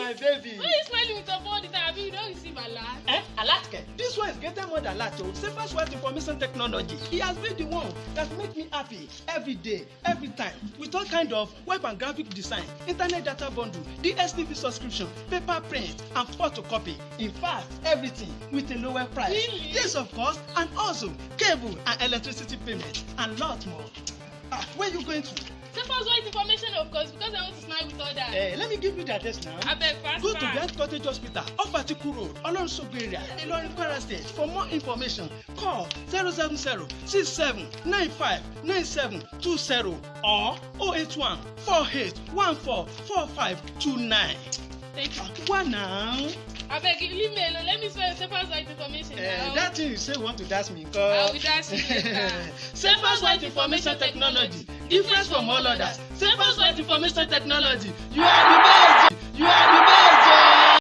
my baby. Why are you smiling with your phone all the time? You don't receive alert. Alert? This one is getting more than alert. Safest White Information Technology. He has been the one that make me happy every day, every time, with all kind of web and graphic design, internet data bundle, DSTV subscription, paper print, and photocopy. In fact, everything with a lower price. Really? Yes, of course, and also cable and electricity payment, and lot more. Where you going to? Safest White Information, of course, because I want to smile with all that. Let me give you the address now. I beg fast. Go to Bent Cottage Hospital, off Atiku Road, Olorun-Sogbo area, Ilorin, Kwara State. For more information, call 070-6795-9720 or 081-4814-4529. Thank you. What now? I beg you, leave me alone. Let me spell Safest White Information now. That thing you say you want to dash me. I will dash you later. Safest White Information Technology. Different from all others. Safest White Information Technology. You are the best.